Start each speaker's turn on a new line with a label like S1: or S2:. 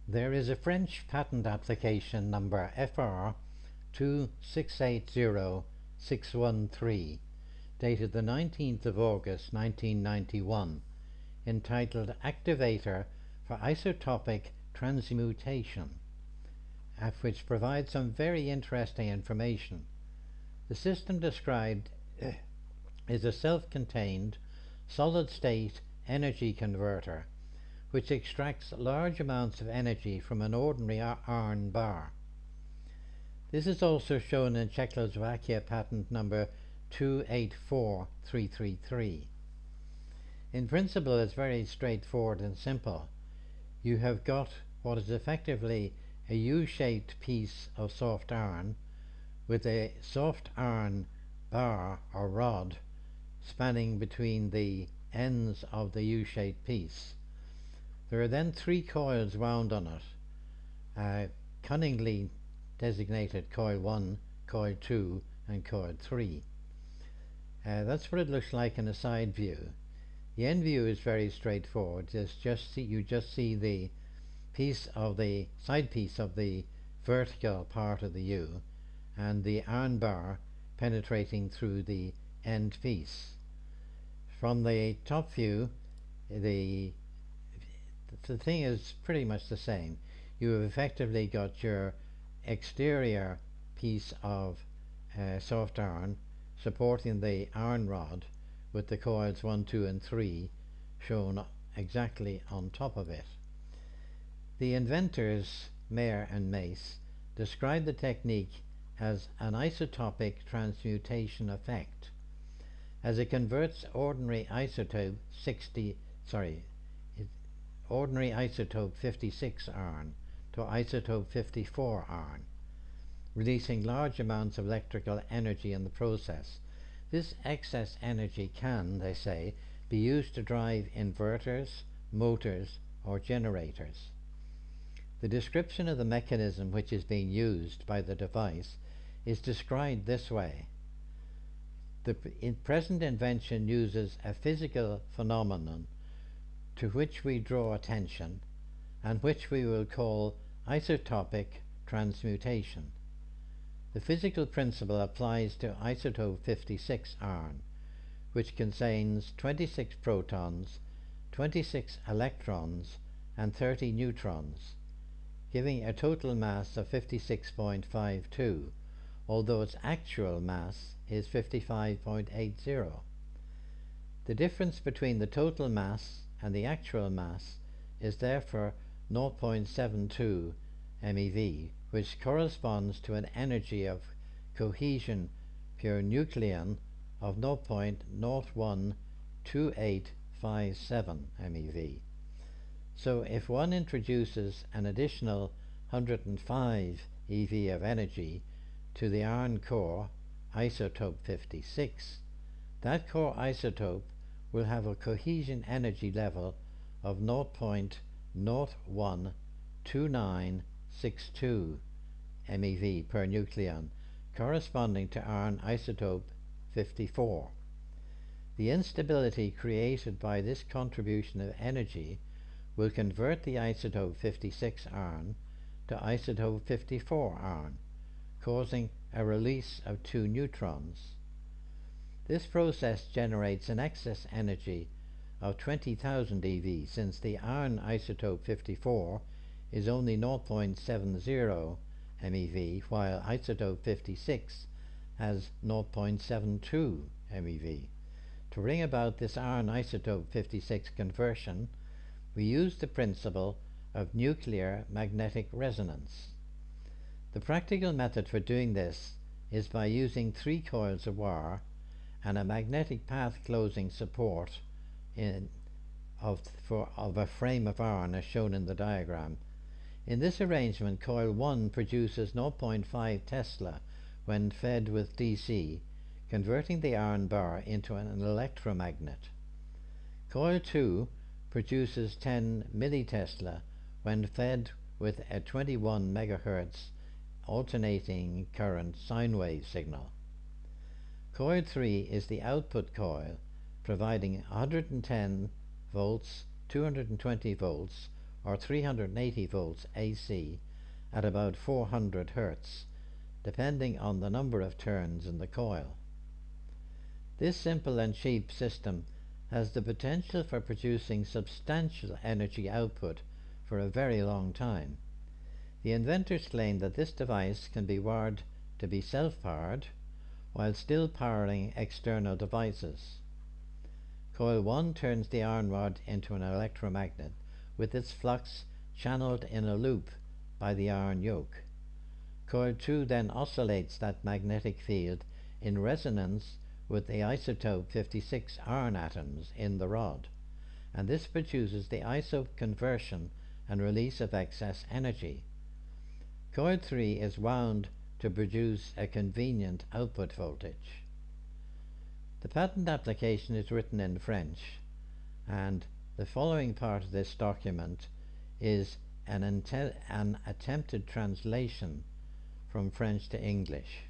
S1: There is a French patent application number FR 2680613 dated the 19th of August 1991 entitled Activator for Isotopic Transmutation, which provides some very interesting information. The system described is a self-contained solid-state energy converter which extracts large amounts of energy from an ordinary iron bar. This is also shown in Czechoslovakia patent number 284333. In principle, it's very straightforward and simple. You have got what is effectively a U-shaped piece of soft iron with a soft iron bar or rod spanning between the ends of the U-shaped piece. There are then three coils wound on it, cunningly designated coil 1, coil 2 and coil 3. That's what it looks like in a side view. The end view is very straightforward. You just see the side piece of the vertical part of the U and the iron bar penetrating through the end piece. From the top view, the thing is pretty much the same. You have effectively got your exterior piece of soft iron supporting the iron rod with the coils 1, 2 and 3 shown exactly on top of it. The inventors, Mayer and Mace, described the technique as an isotopic transmutation effect, as it converts ordinary isotope 56 iron to isotope 54 iron, releasing large amounts of electrical energy in the process. This excess energy can, they say, be used to drive inverters, motors or generators. The description of the mechanism which is being used by the device is described this way. The present invention uses a physical phenomenon to which we draw attention and which we will call isotopic transmutation. The physical principle applies to isotope 56 iron, which contains 26 protons, 26 electrons and 30 neutrons, giving a total mass of 56.52, although its actual mass is 55.80. The difference between the total mass and the actual mass is therefore 0.72 MeV, which corresponds to an energy of cohesion per nucleon of 0.012857 MeV. So if one introduces an additional 105 eV of energy to the iron core isotope 56, that core isotope will have a cohesion energy level of 0.012962 MeV per nucleon, corresponding to iron isotope 54. The instability created by this contribution of energy will convert the isotope 56 iron to isotope 54 iron, causing a release of 2 neutrons. This process generates an excess energy of 20,000 eV, since the iron isotope 54 is only 0.70 MeV, while isotope 56 has 0.72 MeV. To bring about this iron isotope 56 conversion, we use the principle of nuclear magnetic resonance. The practical method for doing this is by using 3 coils of wire and a magnetic path closing support of a frame of iron as shown in the diagram. In this arrangement, coil 1 produces 0.5 Tesla when fed with DC, converting the iron bar into an electromagnet. Coil 2 produces 10 millitesla when fed with a 21 MHz alternating current sine wave signal. Coil 3 is the output coil, providing 110 volts, 220 volts or 380 volts AC at about 400 Hz, depending on the number of turns in the coil. This simple and cheap system has the potential for producing substantial energy output for a very long time. The inventors claim that this device can be wired to be self-powered while still powering external devices. Coil 1 turns the iron rod into an electromagnet, with its flux channeled in a loop by the iron yoke. Coil 2 then oscillates that magnetic field in resonance with the isotope 56 iron atoms in the rod, and this produces the iso conversion and release of excess energy. Coil 3 is wound to produce a convenient output voltage. The patent application is written in French, and the following part of this document is an attempted translation from French to English.